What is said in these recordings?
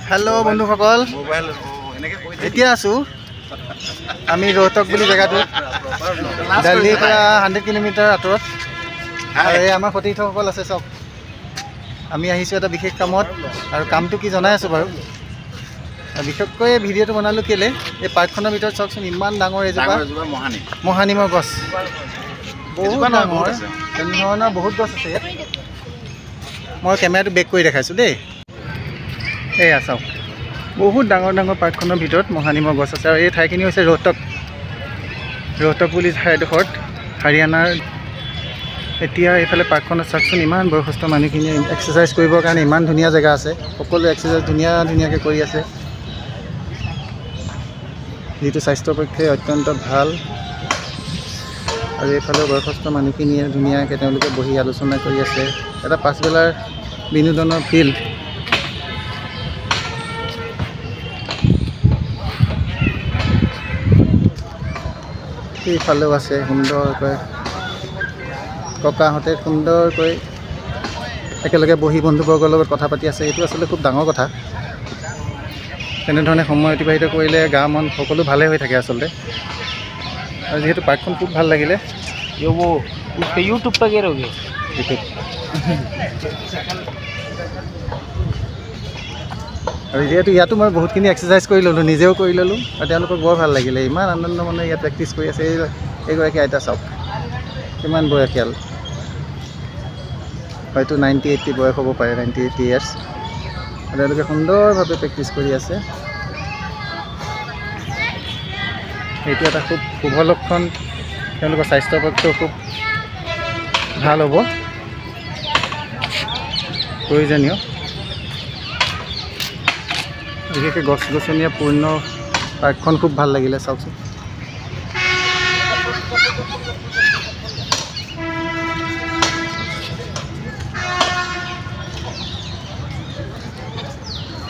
hello बंधुসকল এতিয়া আছো আমি रोहतक বুলি জায়গাটো দিল্লীৰ পৰা 100 কিলোমিটাৰ আঁতৰত আৰু এই আমাৰ সতীৰ্থসকল আছে সব আমি আহিছো এটা বিশেষ কামত আৰু কামটো কি জনাই আছো বাৰু বিশেষকৈ ভিডিঅটো বনালো কেলে এই পাৰ্কখনৰ ভিতৰত চাওকচোন ইমান ডাঙৰ এজোপা মহানিমৰ গছ বহুত ডাঙৰ তেনেধৰণৰ বহুত গছ আছে ইয়াত মই কেমেৰাটো বেক কৰি দেখাইছো দেই এই আছাও বহুত ডাঙৰ ডাঙৰ পাৰ্কখনৰ ভিতৰত মহানিমৰ গছ আছে আৰু এই ঠাইখিনি হৈছে रोहतक বুলি ঠাইডোখৰত হাৰিয়ানাৰ এতিয়া এইফালে পাৰ্কখনত চাওকচোন ইমান বয়সস্থ মানুহখিনি এক্সাৰচাইজ কৰিবৰ কাৰণে ইমান ধুনীয়া জেগা আছে সকলো এক্সাৰচাইজ ধুনীয়াকৈ কৰি আছে যিটো স্বাস্থ্যৰ পক্ষে অত্যন্ত ভাল আৰু এইফালে বয়সস্থ মানুহখিনিয়ে ধুনীয়াকৈ তেওঁলোকে বহি আলোচনা কৰি আছে এটা পাছবেলাৰ বিনোদনৰ ফিল্ড এইফালেও আছে সুন্দৰকৈ ককাহঁতে সুন্দৰকৈ একেলগে বহি বন্ধুবৰ্গৰ লগত কথা পাতি আছে এইটো আচলতে খুব ডাঙৰ কথা তেনেধৰণে সময় অতিবাহিত কৰিলে গা মন সকলো ভালে হৈ থাকে আচলতে আৰু যেহেতু পাৰ্কখন খুব ভাল লাগিলে ইউটিউব पर गिरोगे আৰু যেহেতু ইয়াতো মই বহুতখিনি এক্সাৰচাইজ কৰি ল'লোঁ নিজেও কৰি ল'লোঁ আৰু তেওঁলোকক বৰ ভাল লাগিলে ইমান আনন্দ মনে ইয়াত প্ৰেক্টিছ কৰি আছে এইগৰাকী আইতা চাওক কিমান বয়সীয়াল হয়তো 90-80 বয়স হ'ব পাৰে 90-80 ইয়াৰ্ছ আৰু তেওঁলোকে সুন্দৰভাৱে প্ৰেক্টিছ কৰি আছে এইটো এটা খুব শুভ লক্ষণ তেওঁলোকৰ স্বাস্থ্যৰ পক্ষেও খুব ভাল হ'ব প্ৰয়োজনীয় বিশেষকৈ গছ গছনীয়া পূৰ্ণ পাৰ্কখন খুব ভাল লাগিলে চাওকচোন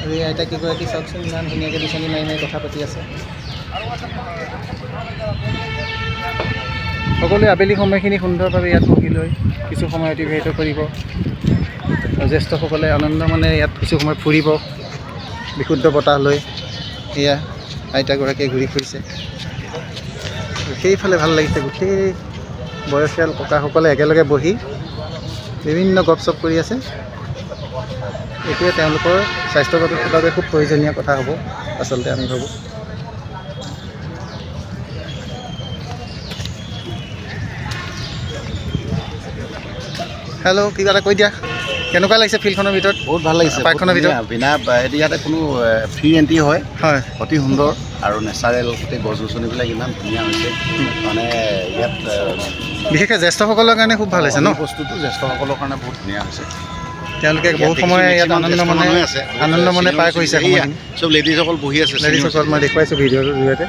আৰু এই আইতা কেইগৰাকী চাওকচোন ইমান ধুনীয়াকৈ বিচনী মাৰি মাৰি কথা পাতি আছে সকলোৱে আবেলি সময়খিনি সুন্দৰভাৱে ইয়াত বহি লৈ কিছু সময় অতিবাহিত কৰিব আৰু জ্যেষ্ঠসকলে আনন্দ মানে ইয়াত কিছু সময় ফুৰিব বিশুদ্ধ বতাহ লৈ এয়া আইতাগৰাকীয়ে ঘূৰি ফুৰিছে সেইফালে ভাল লাগিছে গোটেই বয়সীয়াল ককাসকলে একেলগে বহি বিভিন্ন গপচপ কৰি আছে এইটোৱে তেওঁলোকৰ স্বাস্থ্যৰ বাবে খুব প্ৰয়োজনীয় কথা হ'ব আচলতে আমি ভাবোঁ হেল্ল' কিবা এটা কৈ দিয়া কেনেকুৱা লাগিছে ফিল্ডখনৰ ভিতৰত বহুত ভাল লাগিছে পাৰ্কখনৰ ভিতৰত বিনা ইয়াতে কোনো ফ্ৰী এণ্ট্ৰি হয় অতি সুন্দৰ আৰু নেচাৰেল গোটেই গছ গছনিবিলাক ইমান ধুনীয়া হৈছে মানে ইয়াত বিশেষকৈ জ্যেষ্ঠসকলৰ কাৰণে খুব ভাল হৈছে ন বস্তুটো জ্যেষ্ঠসকলৰ কাৰণে বহুত ধুনীয়া হৈছে তেওঁলোকে বহুত সময় ইয়াত আনন্দ মনে পাৰ কৰিছে চব লেডিজসকল বহি আছে লেডিজসকল মই দেখুৱাইছোঁ ভিডিঅ'টোৰ জৰিয়তে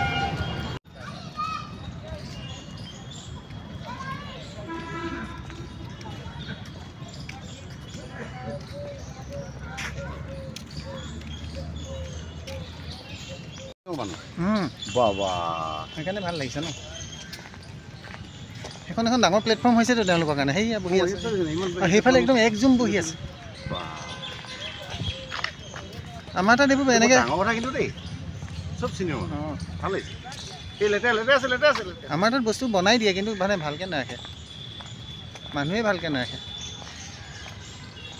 সেইকাৰণে ভাল লাগিছে ন এখন এখন ডাঙৰ প্লেটফৰ্ম হৈছেতো তেওঁলোকৰ কাৰণে সেয়া বহি আছে সেইফালে একদম একজুম বহি আছে আমাৰ তাত এইবোৰ এনেকৈ আমাৰ তাত বস্তু বনাই দিয়ে কিন্তু মানে ভালকৈ নাৰাখে মানুহে ভালকৈ নাৰাখে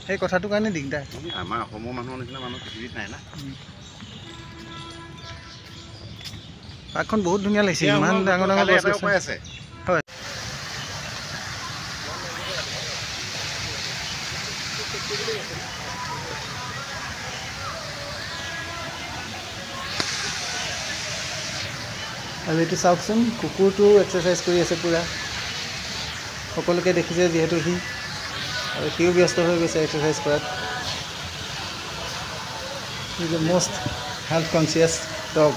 সেই কথাটোৰ কাৰণে দিগদাৰ আমাৰ অসমৰ মানুহৰ নিচিনা মানুহ পৃথিৱীত নাই না পাৰ্কখন বহুত ধুনীয়া লাগিছে ইমান ডাঙৰ ডাঙৰ গছ গছনি আছে হয় আৰু এইটো চাওকচোন কুকুৰটো এক্সাৰচাইজ কৰি আছে পূৰা সকলোকে দেখিছে যিহেতু সি আৰু সিও ব্যস্ত হৈ গৈছে এক্সাৰচাইজ কৰাত is the most health conscious dog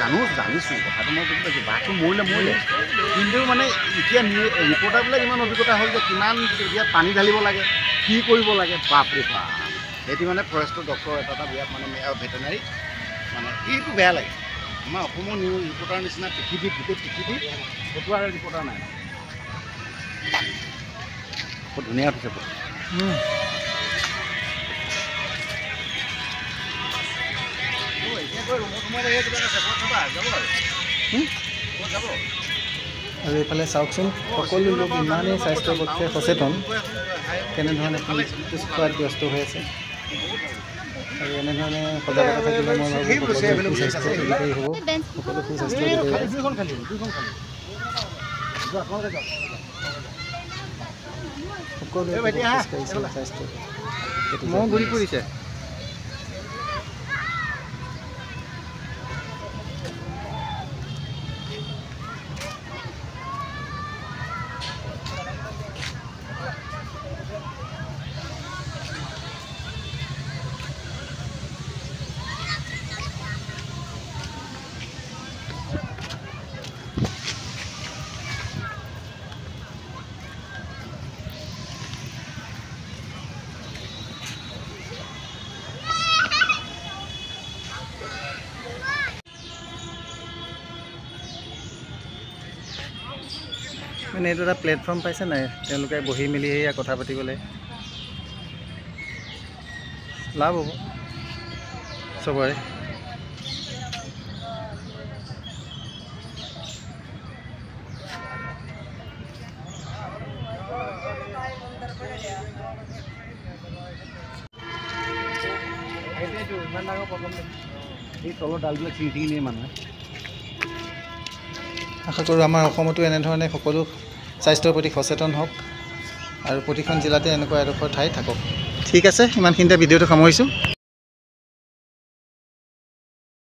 জানিছোঁ কথাটো মই বুজি পাইছোঁ বাঘটো মৰিলে কিন্তু মানে এতিয়া ৰিপৰ্টাৰবিলাক ইমান অভিজ্ঞতা হ'ল যে কিমান এতিয়া পানী ঢালিব লাগে কি কৰিব লাগে বাপৰে বাপ সেইটো মানে ফৰেষ্টৰ ডক্টৰ এটা বিৰাট মানে ভেটেনাৰী মানে এইটো বেয়া লাগে আমাৰ অসমৰ নিউজ ৰিপৰ্টাৰ নিচিনা গোটেই পৃথিৱীত সেইটো আৰু ৰিপৰ্টাৰ নাই বহুত ধুনীয়া উঠিছে আৰু এইফালে চাওকচোন সকলো লোক ইমানেই স্বাস্থ্যৰ পক্ষে সচেতন কেনেধৰণে খোজ খোৱাত ব্যস্ত হৈ আছে আৰু এনেধৰণে সজাগতা থাকিলে মই ভাবোঁ সুস্বাস্থ্য অধিকাৰী হ'ব সকলো সুস্বাস্থ্য সকলো স্বাস্থ্য মই ঘূৰি ফুৰিছে মানে এইটো এটা প্লেটফৰ্ম পাইছে নাই তেওঁলোকে বহি মেলি এয়া কথা পাতিবলৈ লাভ হ'ব চবৰে ইমান ডাঙৰ প্ৰব্লেম এই তলৰ ডালবিলাক চিঙি চিঙি নিয়ে মানুহে আশা কৰোঁ আমাৰ অসমতো এনেধৰণে সকলো স্বাস্থ্যৰ প্ৰতি সচেতন হওক আৰু প্ৰতিখন জিলাতে এনেকুৱা এডোখৰ ঠাই থাকক ঠিক আছে ইমানখিনিতে ভিডিঅ'টো সামৰিছোঁ